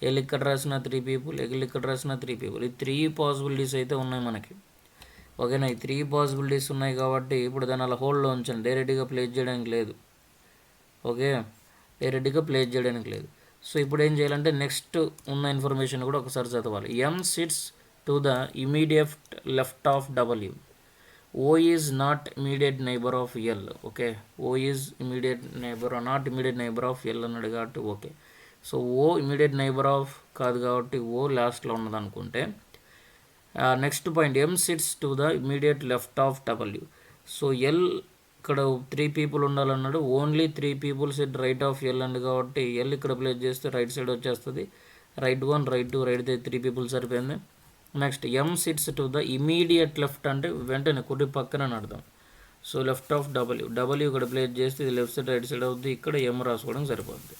ఎల్ ఇక్కడ రాసిన 3 people, ఎల్ ఇక్కడ రాసిన 3 people. ఈ 3 పాసిబిలిటీస్ అయితే ఉన్నాయి మనకి. ఓకేనా, ఈ 3 పాసిబిలిటీస్ ఉన్నాయి కాబట్టి ఇప్పుడు దాన్ని అలా హోల్డ్లో ఉంచండి, డైరెక్ట్గా ప్లేస్ చేయడానికి లేదు. ఓకే, డైరెక్ట్గా ప్లేస్ చేయడానికి లేదు. సో ఇప్పుడు ఏం చేయాలంటే నెక్స్ట్ ఉన్న ఇన్ఫర్మేషన్ కూడా ఒకసారి చదవాలి. ఎం sits to the immediate left of W. O is not immediate neighbor of L. Okay, O is immediate neighbor or not immediate neighbor of L అన్నాడు కాబట్టి okay. So O immediate neighbour of కాదు కాబట్టి O లాస్ట్లో ఉన్నది అనుకుంటే, next point M sits to the immediate left of W. So L ఇక్కడ 3 people ఉండాలన్నాడు, only 3 people sit right of L అండి కాబట్టి L ఇక్కడ ప్లేస్ చేస్తే రైట్ సైడ్ వచ్చేస్తుంది. రైట్ 1 రైట్ 2 రైట్ 3 పీపుల్ సరిపోయింది. Next M sits to the immediate left అంటే వెంటనే కుడి పక్కన అర్థం. సో లెఫ్ట్ ఆఫ్ W ఇక్కడ ప్లేస్ చేస్తే ఇది లెఫ్ట్ సైడ్ రైట్ సైడ్ అవుతుంది, ఇక్కడ M రాసుకోవడం సరిపోతుంది.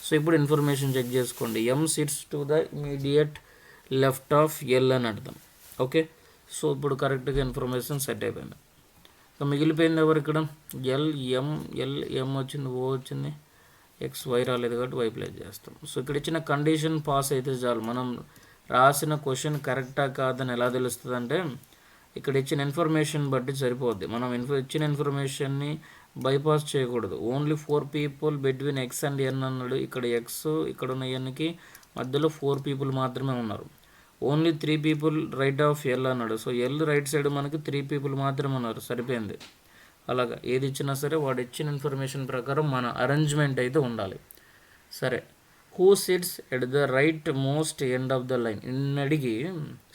సో ఇప్పుడు ఇన్ఫర్మేషన్ చెక్ చేసుకోండి. M sits to the immediate left of L అని అర్థం. ఓకే, సో ఇప్పుడు కరెక్ట్గా ఇన్ఫర్మేషన్ సెట్ అయిపోయింది. ఇంకా మిగిలిపోయింది ఎవరు ఇక్కడ? ఎం వచ్చింది, O వచ్చింది, XY రాలేదు కాబట్టి Y ప్లేస్ చేస్తాం. సో ఇక్కడ ఇచ్చిన కండిషన్ పాస్ అయితే చాలు. మనం రాసిన క్వశ్చన్ కరెక్టా కాదని ఎలా తెలుస్తుంది అంటే ఇక్కడ ఇచ్చిన ఇన్ఫర్మేషన్ బట్టి సరిపోద్ది. మనం ఇచ్చిన ఇన్ఫర్మేషన్ని బైపాస్ చేయకూడదు. Only 4 people between X and N అన్నాడు. ఇక్కడ X ఇక్కడ ఉన్న Nకి మధ్యలో 4 పీపుల్ మాత్రమే ఉన్నారు. Only 3 people right of L అన్నాడు. సో L రైట్ సైడ్ మనకి 3 పీపుల్ మాత్రమే ఉన్నారు, సరిపోయింది. అలాగా ఏది ఇచ్చినా సరే వాడు ఇచ్చిన ఇన్ఫర్మేషన్ ప్రకారం మన అరేంజ్మెంట్ అయితే ఉండాలి. సరే, who sits at the right most end of the line in అడిగి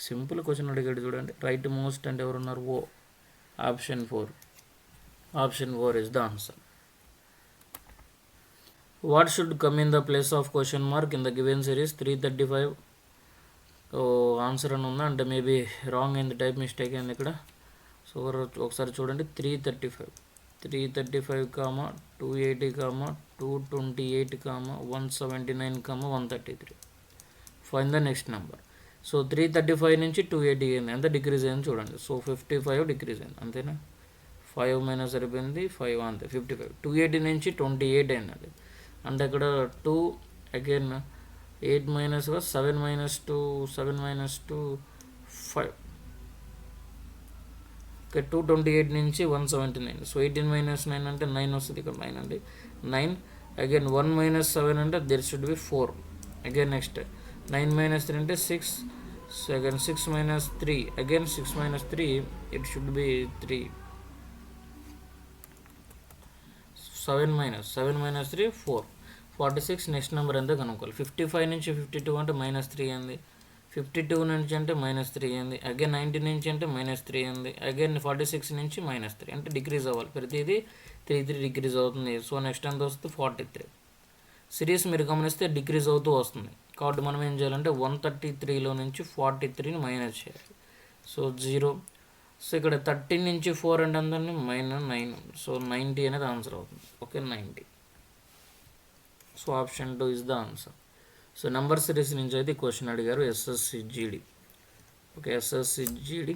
సింపుల్ క్వశ్చన్ అడిగాడు చూడండి. రైట్ మోస్ట్ అంటే ఎవరున్నారు? O. Option 4 is the answer. What should come in the place of question mark in the given series 335. Answer అని ఉందా అంటే maybe wrong అయింది, type mistake అయింది ఇక్కడ. సో ఒకసారి చూడండి. 335, 280, 228, 179, 133. Find the next number. So 335 నుంచి 280 అయింది, ఎంత డిక్రీజ్ అయింది చూడండి. సో 55 డిక్రీజ్ అయింది, అంతేనా? 5 మైనస్ సరిపోయింది, 5 అంతే 55. 280 నుంచి 28 అయిందండి, అంటే ఇక్కడ 2 again 8 minus 7 minus 2, 7 minus 2, 5. Okay, 228 నుంచి 179. సో 18 minus 9 అంటే 9 వస్తుంది, ఇక్కడ 9 అండి. 9 అగైన్ 1 minus 7 అంటే there should be 4. Again next 9 minus 3 అంటే 6. So again 6 minus 3, again 6 minus 3, it should be 3. 7 minus 3, 4. 46. Next number ఎంత కనుక్కోవాలి. 55 నుంచి 52 అంటే -3 అయింది. 52 నుంచి అంటే -3 అయింది. అగైన్ 90 నుంచి అంటే -3 అయింది. అగైన్ 46 నుంచి -3 అంటే డిక్రీజ్ అవ్వాలి. ప్రతిదీ 3 డిక్రీజ్ అవుతుంది. సో నెక్స్ట్ ఎంత వస్తుంది? 43. సిరీస్ మీరు గమనిస్తే డిక్రీజ్ అవుతూ వస్తుంది. కాబట్టి మనం ఏం చేయాలంటే 133లో నుంచి 43ని మైనస్ చేయాలి. సో 0. సో ఇక్కడ 13 నుంచి 4 అంటే అందరినీ -9. సో 90 అనేది ఆన్సర్ అవుతుంది. Okay, 90. So option 2 is the answer. So number series నుంచి అయితే క్వశ్చన్ అడిగారు SSCGD. ఓకే, SSCGD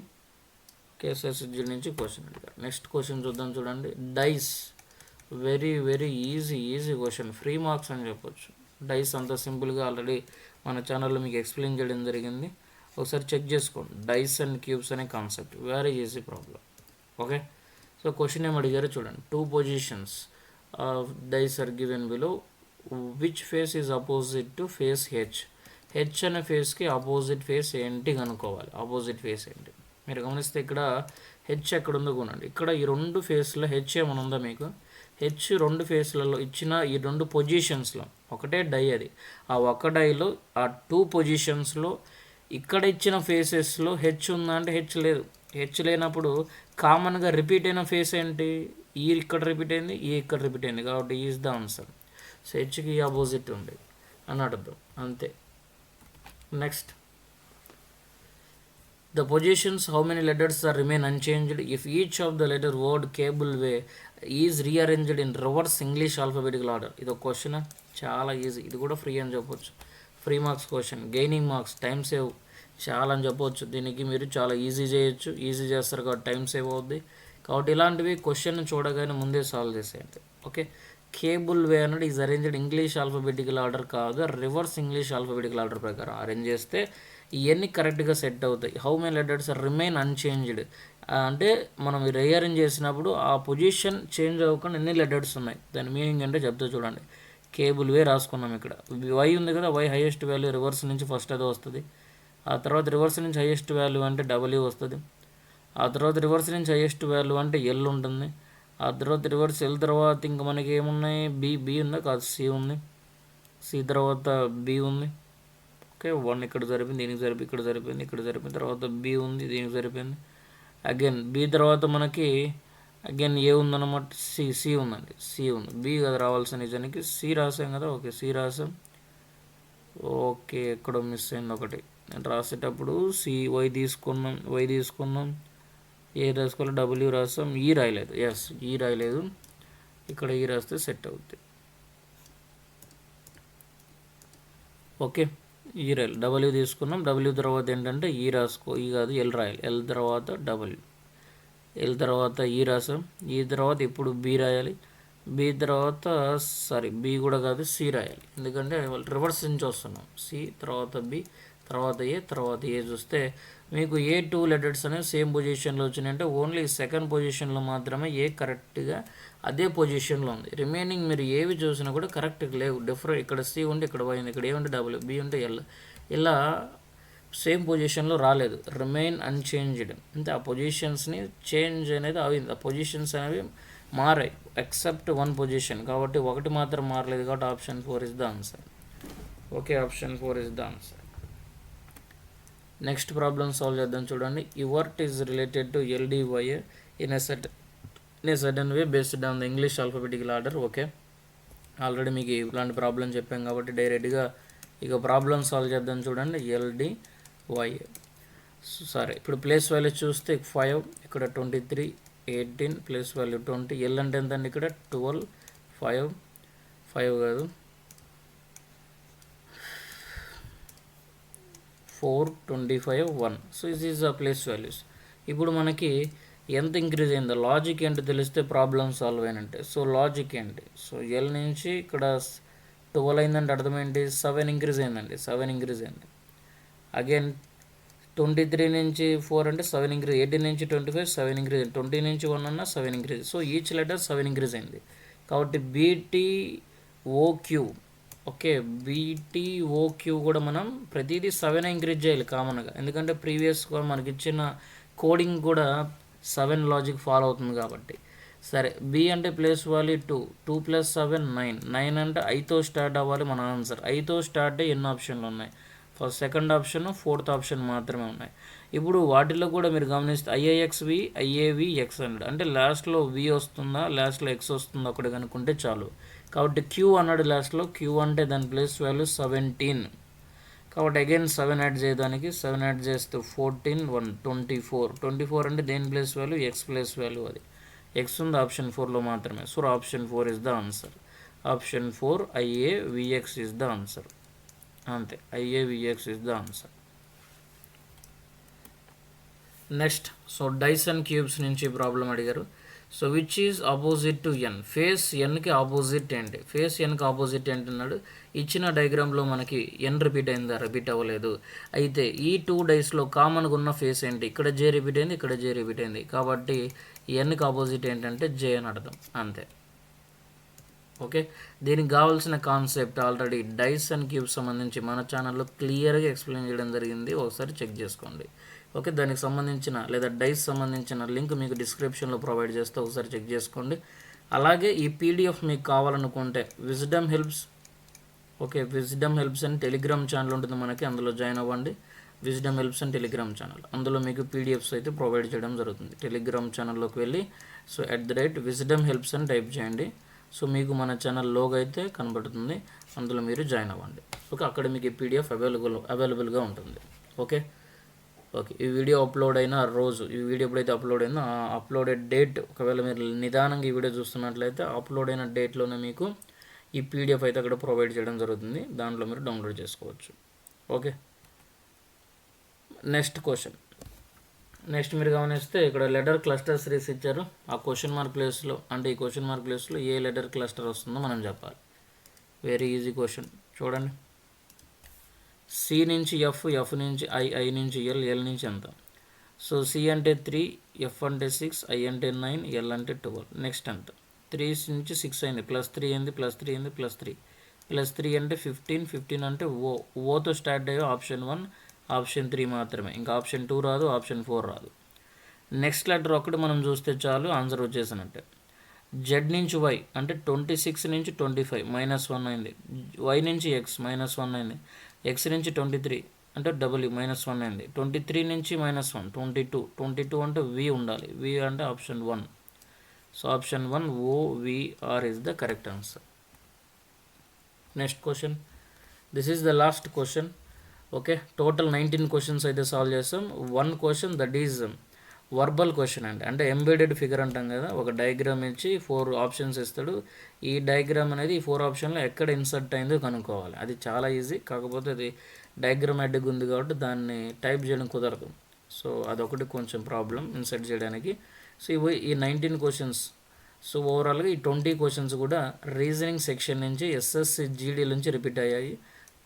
నుంచి క్వశ్చన్ అడిగారు. నెక్స్ట్ క్వశ్చన్ చూద్దాం చూడండి. Dice, very easy question, free marks అని చెప్పొచ్చు. డైస్ అంత సింపుల్గా ఆల్రెడీ మన ఛానల్లో మీకు ఎక్స్ప్లెయిన్ చేయడం జరిగింది, ఒకసారి చెక్ చేసుకోండి. డైస్ అండ్ క్యూబ్స్ అనే concept, very easy problem. Okay, so question ఏం అడిగారో చూడండి. 2 positions of dice are given below. Which face is opposite to face H. H అనే ఫేస్కి ఆపోజిట్ ఫేస్ ఏంటి కనుక్కోవాలి. ఆపోజిట్ ఫేస్ ఏంటి మీరు గమనిస్తే ఇక్కడ H ఎక్కడ ఉందో కొనండి. ఇక్కడ ఈ 2 ఫేస్లో H ఏమైనా ఉందా మీకు? H 2 ఫేస్లలో ఇచ్చిన ఈ 2 పొజిషన్స్లో ఒకటే డై, అది ఆ ఒక డైలో ఆ 2 పొజిషన్స్లో ఇక్కడ ఇచ్చిన ఫేసెస్లో H ఉందా అంటే H లేదు. H లేనప్పుడు కామన్గా రిపీట్ అయిన ఫేస్ ఏంటి? ఈ ఇక్కడ రిపీట్ అయింది, ఈ ఇక్కడ రిపీట్ అయింది, కాబట్టి ఈజ్ ద ఆన్సర్. సో Hకి ఆపోజిట్ ఉంది అని అర్థం, అంతే. Next, the positions how many letters are remain unchanged if each of the letter word cable way is rearranged in reverse English alphabetical order. ఇది ఒక క్వశ్చన్, చాలా ఈజీ, ఇది కూడా ఫ్రీ అని చెప్పొచ్చు. Free marks question, gaining marks, time save చాలా అని చెప్పొచ్చు. దీనికి మీరు చాలా ఈజీ చేయొచ్చు, ఈజీ చేస్తారు కాబట్టి టైం సేవ్ అవుద్ది. కాబట్టి ఇలాంటివి క్వశ్చన్ చూడగానే ముందే సాల్వ్ చేసేయండి. ఓకే, కేబుల్ వే అనేది is arranged English alphabetical order కాదు, రివర్స్ ఇంగ్లీష్ ఆల్ఫాబెటికల్ ఆర్డర్ ప్రకారం అరేంజ్ చేస్తే ఇవన్నీ కరెక్ట్గా సెట్ అవుతాయి. How many letters are remain unchanged అంటే మనం రీఅరేంజ్ చేసినప్పుడు ఆ పొజిషన్ చేంజ్ అవ్వకుండా ఎన్ని లెటర్స్ ఉన్నాయి, దాని మీనింగ్ అంటే చెప్తా చూడండి. కేబుల్ వే రాసుకున్నాం, ఇక్కడ Y ఉంది కదా, Y హైయెస్ట్ వాల్యూ రివర్స్ నుంచి ఫస్ట్ అదే వస్తుంది. ఆ తర్వాత రివర్స్ నుంచి హైయెస్ట్ వాల్యూ అంటే డబ్ల్యూ వస్తుంది. ఆ తర్వాత రివర్స్ నుంచి హైయెస్ట్ వాల్యూ అంటే ఎల్ ఉంటుంది. ఆ తర్వాత రివర్స్ ఎల్ తర్వాత ఇంకా మనకి ఏమున్నాయి, బి ఉంది కాదు, సి ఉంది. సి తర్వాత బి ఉంది. ఓకే, 1 ఇక్కడ సరిపోయింది, దీనికి సరిపోయి ఇక్కడ సరిపోయింది, ఇక్కడ సరిపోయింది. తర్వాత బి ఉంది, దీనికి సరిపోయింది. అగైన్ బి తర్వాత మనకి అగైన్ ఏ ఉందన్నమాట, సి ఉందండి, సి ఉంది. బి కదా రావాల్సిన నిజానికి, సి రాసాం కదా. ఓకే, సి రాసాం. ఓకే, ఎక్కడో మిస్ అయింది ఒకటి. నేను రాసేటప్పుడు వై తీసుకున్నాం, ఏ రాసుకోవాలి, డబ్ల్యూ రాస్తాం, ఈ రాయలేదు. ఎస్, ఈ రాయలేదు. ఇక్కడ ఈ రాస్తే సెట్ అవుతుంది. ఓకే, ఈ రాయాలి. డబ్ల్యూ తీసుకున్నాం. డబ్ల్యూ తర్వాత ఏంటంటే ఈ రాసుకో, ఈ కాదు ఎల్ రాయాలి. ఎల్ తర్వాత డబ్ల్యూ, ఎల్ తర్వాత ఈ రాసాం. ఈ తర్వాత ఇప్పుడు బి రాయాలి. బి తర్వాత బి కూడా కాదు, సి రాయాలి. ఎందుకంటే రివర్స్ నుంచి వస్తున్నాం. సి తర్వాత బి తర్వాత ఏ చూస్తే మీకు ఏ 2 లెటర్స్ అనేవి సేమ్ పొజిషన్లో వచ్చినాయంటే ఓన్లీ సెకండ్ పొజిషన్లో మాత్రమే ఏ కరెక్ట్గా అదే పొజిషన్లో ఉంది. రిమైనింగ్ మీరు ఏవి చూసినా కూడా కరెక్ట్గా లేవు. డిఫరెంట్, ఇక్కడ సి ఉంటే ఇక్కడ పోయింది, ఇక్కడ ఏ ఉంటే డబ్ల్యూ, బి ఉంటే ఎల్, ఇలా సేమ్ పొజిషన్లో రాలేదు. రిమైన్ అన్చేంజ్డ్ అంటే ఆ పొజిషన్స్ని చేంజ్ అనేది అయింది. ఆ పొజిషన్స్ అనేవి మారాయి ఎక్సెప్ట్ 1 పొజిషన్. కాబట్టి ఒకటి మాత్రం మారలేదు. కాబట్టి option 4 is the answer. Okay, option 4 is the answer. Next problem solve చేద్దాం చూడండి. యువర్ట్ is related to LDYA in a certain way based on the English alphabetical order. Okay, already మీకు ఇలాంటి ప్రాబ్లం చెప్పాం కాబట్టి డైరెక్ట్గా ఇక ప్రాబ్లమ్ సాల్వ్ చేద్దాం చూడండి. ఎల్డివైఏ ఇప్పుడు ప్లేస్ వాల్యూ చూస్తే 5, ఇక్కడ 23, 18 ప్లేస్ వాల్యూ 20. ఎల్ అంటే ఎంతండి, ఇక్కడ 12, 5 కాదు 4, 25, 1. So is is the place values. ఇప్పుడు మనకి ఎంత ఇంక్రీజ్ అయిందో లాజిక్ ఏంటో తెలిస్తే ప్రాబ్లమ్ సాల్వ్ అయినట్టే. సో లాజిక్ ఏంటి, సో ఎల్ నుంచి ఇక్కడ 12 అయిందంటే అర్థం ఏంటి, 7 ఇంక్రీజ్ అయిందండి, 7 ఇంక్రీజ్ అయింది. అగైన్ 23 నుంచి 4 అంటే 7 ఇంక్రీజ్, 18 నుంచి 25 7 ఇంక్రీజ్ అయింది, 20 నుంచి 1 అన్న 7 increase. So each letter 7 increase అయింది. కాబట్టి బీటీఓక్యూ, ఓకే, బీటీఓక్యూ కూడా మనం ప్రతిదీ 7 ఇంక్రీజ్ చేయాలి కామన్గా. ఎందుకంటే ప్రీవియస్గా మనకి ఇచ్చిన కోడింగ్ కూడా 7 లాజిక్ ఫాలో అవుతుంది కాబట్టి. సరే, బి అంటే ప్లేస్ వాల్యూ 2 + 7 9 అంటే ఐతో స్టార్ట్ అవ్వాలి మన ఆన్సర్. ఐతో స్టార్ట్ ఎన్ని ఆప్షన్లు ఉన్నాయి, first second option, fourth option మాత్రమే ఉన్నాయి. ఇప్పుడు వాటిలో కూడా మీరు గమనిస్తే ఐఏఎక్స్వి, ఐఏవి, ఎక్స్ అన్నాడు అంటే లాస్ట్లో వి వస్తుందా లాస్ట్లో ఎక్స్ వస్తుందా ఒకటి కనుక్కుంటే చాలు. కాబట్టి క్యూ అన్నాడు లాస్ట్లో. క్యూ అంటే దాని ప్లేస్ వాల్యూ 17. కాబట్టి అగైన్ 7 యాడ్ చేయడానికి 7 యాడ్ చేస్తే 14, 1 24 అంటే దేని place value, X place value. అది ఎక్స్ ఉంది ఆప్షన్ 4లో మాత్రమే. So option 4 is the answer. Option 4 IAVX is the answer. అంతే, IAVX is the answer. Next, so dice and cubes నుంచి ప్రాబ్లం అడిగారు. So which is opposite to N, face ఎన్కి opposite ఏంటి, face ఎన్కి ఆపోజిట్ ఏంటి అన్నాడు. ఇచ్చిన డయాగ్రామ్లో మనకి ఎన్ రిపీట్ అయిందా, రిపీట్ అవ్వలేదు. అయితే ఈ 2 డైస్లో కామన్గా ఉన్న ఫేస్ ఏంటి, ఇక్కడ జే రిపీట్ అయింది, ఇక్కడ జే రిపీట్ అయింది. కాబట్టి ఎన్కి ఆపోజిట్ ఏంటంటే జే అని అర్థం. అంతే. ఓకే, దీనికి కావాల్సిన కాన్సెప్ట్ ఆల్రెడీ డైసన్ క్యూబ్ సంబంధించి మన ఛానల్లో క్లియర్గా ఎక్స్ప్లెయిన్ చేయడం జరిగింది, ఒకసారి చెక్ చేసుకోండి. ఓకే, దానికి సంబంధించిన లేదా డైస్ సంబంధించిన లింక్ మీకు డిస్క్రిప్షన్లో ప్రొవైడ్ చేస్తే ఒకసారి చెక్ చేసుకోండి. అలాగే ఈ పీడిఎఫ్ మీకు కావాలనుకుంటే wisdom helps, okay, wisdom helps అని టెలిగ్రామ్ ఛానల్ ఉంటుంది మనకి, అందులో జాయిన్ అవ్వండి. విజ్డమ్ హెల్ప్స్ అని టెలిగ్రామ్ ఛానల్, అందులో మీకు పీడిఎఫ్స్ అయితే ప్రొవైడ్ చేయడం జరుగుతుంది. టెలిగ్రామ్ ఛానల్లోకి వెళ్ళి సో @విజ్డమ్ హెల్ప్స్ అని టైప్ చేయండి. సో మీకు మన ఛానల్ లోగో అయితే కనబడుతుంది, అందులో మీరు జాయిన్ అవ్వండి. ఓకే, అక్కడ మీకు ఈ పీడిఎఫ్ అవైలబుల్గా ఉంటుంది. ఓకే, ఈ వీడియో అప్లోడ్ అయిన రోజు, ఈ వీడియో ఎప్పుడైతే అప్లోడ్ అయిందో ఆ అప్లోడెడ్ డేట్, ఒకవేళ మీరు నిదానంగా ఈ వీడియో చూస్తున్నట్లయితే అప్లోడ్ అయిన డేట్లోనే మీకు ఈ పీడిఎఫ్ అయితే అక్కడ ప్రొవైడ్ చేయడం జరుగుతుంది, దాంట్లో మీరు డౌన్లోడ్ చేసుకోవచ్చు. Okay, next question. నెక్స్ట్ మీరు గమనిస్తే ఇక్కడ లెటర్ క్లస్టర్ సిరీస్ ఇచ్చారు. ఆ క్వశ్చన్ మార్క్ ప్లేస్లో, అంటే ఈ క్వశ్చన్ మార్క్ ప్లేస్లో ఏ లెటర్ క్లస్టర్ వస్తుందో మనం చెప్పాలి. వెరీ ఈజీ క్వశ్చన్ చూడండి. సి నుంచి ఎఫ్, ఎఫ్ నుంచి ఐ, ఐ నుంచి ఎల్, ఎల్ నుంచి ఎంత. సో సి అంటే 3, ఎఫ్ అంటే 6, ఐ అంటే 9, ఎల్ అంటే 12. నెక్స్ట్ ఎంత, 3 నుంచి 6 అయింది, +3 అయింది, +3 అయింది, +3 అంటే 15 అంటే ఓతో స్టార్ట్ అయ్యే ఆప్షన్ 1 ఆప్షన్ 3 మాత్రమే, ఇంకా ఆప్షన్ 2 రాదు, ఆప్షన్ 4 రాదు. నెక్స్ట్ లెటర్ ఒకటి మనం చూస్తే చాలు ఆన్సర్ వచ్చేసినట్టే. జెడ్ నుంచి వై అంటే 26 నుంచి 25 -1 అయింది. వై నుంచి ఎక్స్ -1 అయింది. ఎక్స్ నుంచి 23 అంటే డబ్ల్యూ -1 అయింది. 23 నుంచి -1 22 అంటే వి ఉండాలి. వి అంటే option 1. So option 1 OVR is the correct answer. Next question, this is the last question. Okay, total 19 questions అయితే సాల్వ్ చేస్తాం. 1 question that is verbal question అండి, అంటే ఎంబెడెడ్ ఫిగర్ అంటాం కదా. ఒక డయాగ్రామ్ ఇచ్చి 4 ఆప్షన్స్ ఇస్తాడు. ఈ డయాగ్రామ్ అనేది ఈ 4 ఆప్షన్లో ఎక్కడ ఇన్సర్ట్ అయిందో కనుక్కోవాలి. అది చాలా ఈజీ, కాకపోతే అది డయాగ్రామాటిక్ ఉంది కాబట్టి దాన్ని టైప్ చేయడం కుదరదు. సో అదొకటి కొంచెం ప్రాబ్లం ఇన్సర్ట్ చేయడానికి. సో ఈ 19 క్వశ్చన్స్, సో ఓవరాల్గా ఈ 20 క్వశ్చన్స్ కూడా రీజనింగ్ సెక్షన్ నుంచి SSC GD నుంచి రిపీట్ అయ్యాయి.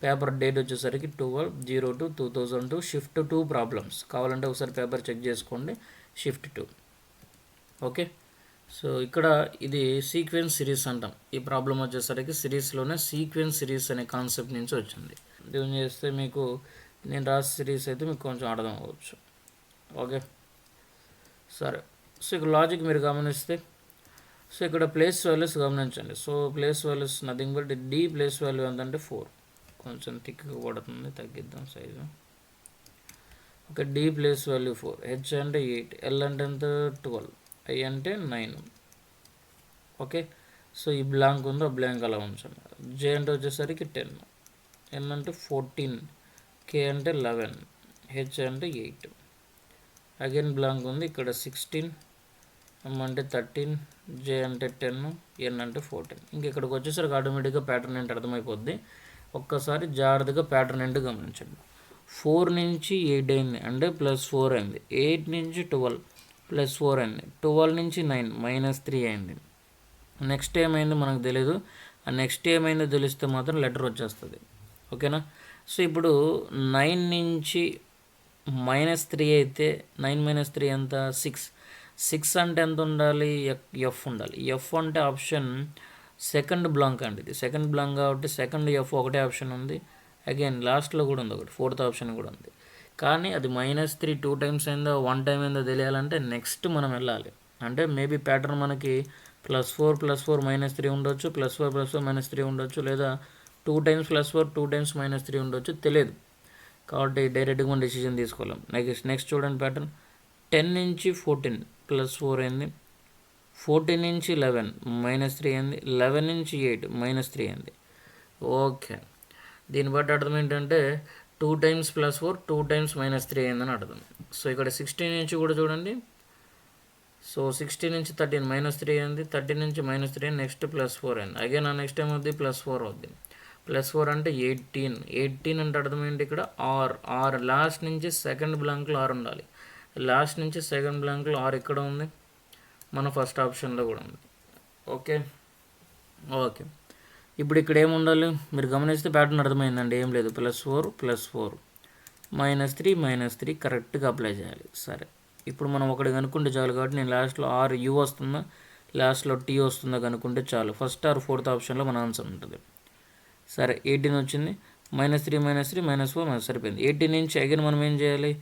పేపర్ డేట్ వచ్చేసరికి 12/02/2002 షిఫ్ట్ 2 ప్రాబ్లమ్స్. కావాలంటే ఒకసారి పేపర్ చెక్ చేసుకోండి, షిఫ్ట్ 2. ఓకే, సో ఇక్కడ ఇది సీక్వెన్స్ సిరీస్ అంటాం. ఈ ప్రాబ్లం వచ్చేసరికి సిరీస్లోనే సీక్వెన్స్ సిరీస్ అనే కాన్సెప్ట్ నుంచి వచ్చింది. దీన్ని చేస్తే మీకు నేను రాసే సిరీస్ అయితే మీకు కొంచెం అర్థం అవ్వచ్చు. ఓకే, సరే. సో ఇక్కడ లాజిక్ మీరు గమనిస్తే, సో ఇక్కడ ప్లేస్ వాల్యూస్ గమనించండి. So place values nothing but D place value ఎంతంటే 4. కొంచెం థిక్గా పడుతుంది, తగ్గిద్దాం size. Okay, D place value 4, H అంటే 8, ఎల్ అంటే ఎంత 12, ఐ అంటే 9. ఓకే, సో ఈ బ్లాంక్ ఉందో ఆ బ్లాంక్ అలా ఉంచండి. జే అంటే వచ్చేసరికి 10, ఎన్ అంటే 14, కే అంటే 11, హెచ్ అంటే 8. అగైన్ బ్లాంక్ ఉంది ఇక్కడ 16, ఎం అంటే 13, జే అంటే 10, ఎన్ అంటే 14. ఇంక ఇక్కడికి వచ్చేసరికి ఆటోమేటిక్గా ప్యాటర్న్ ఏంటి అర్థమైపోద్ది. ఒక్కసారి జాగ్రత్తగా ప్యాటర్న్ ఏంటో గమనించండి. 4 నుంచి 8 అయింది అంటే +4 అయింది. 8 నుంచి 12 +4 అయింది. 12 నుంచి 9 -3 అయింది. నెక్స్ట్ ఏమైందో మనకు తెలియదు. ఆ నెక్స్ట్ ఏమైందో తెలిస్తే మాత్రం లెటర్ వచ్చేస్తుంది. ఓకేనా. సో ఇప్పుడు 9 నుంచి -3 అయితే 9 - 3 ఎంత 6. 6 అంటే ఎంత ఉండాలి, ఎఫ్ ఉండాలి. ఎఫ్ అంటే ఆప్షన్ సెకండ్ బ్లాంక్ అండి. ఇది సెకండ్ బ్లాంక్ కాబట్టి సెకండ్ ఎఫ్ ఒకటే ఆప్షన్ ఉంది. అగైన్ లాస్ట్లో కూడా ఉంది ఒకటి, 4th ఆప్షన్ కూడా ఉంది. కానీ అది -3 2 టైమ్స్ అయిందో 1 టైం అయిందో తెలియాలంటే నెక్స్ట్ మనం వెళ్ళాలి. అంటే మేబీ ప్యాటర్న్ మనకి +4 +4 -3 ఉండొచ్చు, +4 +4 -3 ఉండొచ్చు, లేదా 2 టైమ్స్ +4 2 టైమ్స్ -3 ఉండొచ్చు, తెలియదు. కాబట్టి డైరెక్ట్గా మనం డెసిషన్ తీసుకోలేం. నెక్స్ట్ చూడండి ప్యాటర్న్. 10 నుంచి 14 +4 అయింది. 14 నుంచి 11 -3 అయింది. 11 నుంచి 8 -3 అయింది. ఓకే, దీన్ని బట్టి అర్థం ఏంటంటే 2 టైమ్స్ +4 2 టైమ్స్ -3 అయిందని అర్థం. సో ఇక్కడ 16 నుంచి కూడా చూడండి. సో 16 నుంచి 13 -3 అయింది. 13 నుంచి -3 నెక్స్ట్ +4 అయింది. అగైన్ ఆ నెక్స్ట్ ఏమవుద్ది +4 అవుద్ది. +4 అంటే 18 అంటే అర్థం ఏంటి ఇక్కడ ఆర్ లాస్ట్ నుంచి సెకండ్ బ్లాంక్లో ఆర్ ఉండాలి. లాస్ట్ నుంచి సెకండ్ బ్లాంక్లో ఆర్ ఇక్కడ ఉంది, మన ఫస్ట్ ఆప్షన్లో కూడా ఉంది. ఓకే, ఇప్పుడు ఇక్కడ ఏముండాలి మీరు గమనిస్తే ప్యాటర్న్ అర్థమైందండి. ఏం లేదు, +4 +4 -3 కరెక్ట్గా అప్లై చేయాలి. సరే, ఇప్పుడు మనం ఒకటి కనుక్కుంటే చాలు. కాబట్టి నేను లాస్ట్లో ఆర్ యూ వస్తుందా, లాస్ట్లో టీ వస్తుందా కనుక్కుంటే చాలు. ఫస్ట్ ఆర్ 4th ఆప్షన్లో మన ఆన్సర్ ఉంటుంది. సరే, 18 వచ్చింది. -3 -4 సరిపోయింది. 18 నుంచి అగైన్ మనం ఏం చేయాలి,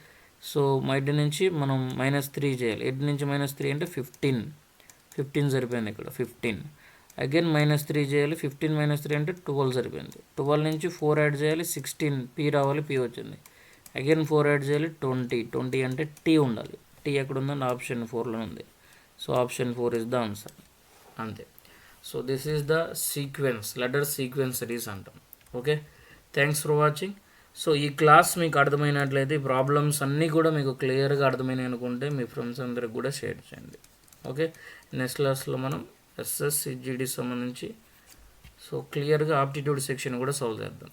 సో 18 నుంచి మనం -3 చేయాలి. 18 నుంచి -3 అంటే 15 సరిపోయింది. ఇక్కడ 15 అగైన్ -3 చేయాలి. 15 - 3 అంటే 12 సరిపోయింది. 12 నుంచి 4 యాడ్ చేయాలి, 16 పీ రావాలి, పీ వచ్చింది. అగైన్ 4 యాడ్ చేయాలి, 20 అంటే టీ ఉండాలి. టీ ఎక్కడ ఉందండి, ఆప్షన్ 4లో ఉంది. So option 4 is the answer. అంతే. So this is the sequence, letter sequence series అంటాం. Okay, thanks for watching. So ఈ క్లాస్ మీకు అర్థమైనట్లయితే, ఈ ప్రాబ్లమ్స్ అన్నీ కూడా మీకు క్లియర్గా అర్థమైనాయి అనుకుంటే మీ ఫ్రెండ్స్ అందరికి కూడా షేర్ చేయండి. ఓకే, నెక్స్ట్ క్లాస్లో మనం SSC GD సంబంధించి సో క్లియర్గా ఆప్టిట్యూడ్ సెక్షన్ కూడా సాల్వ్ చేద్దాం.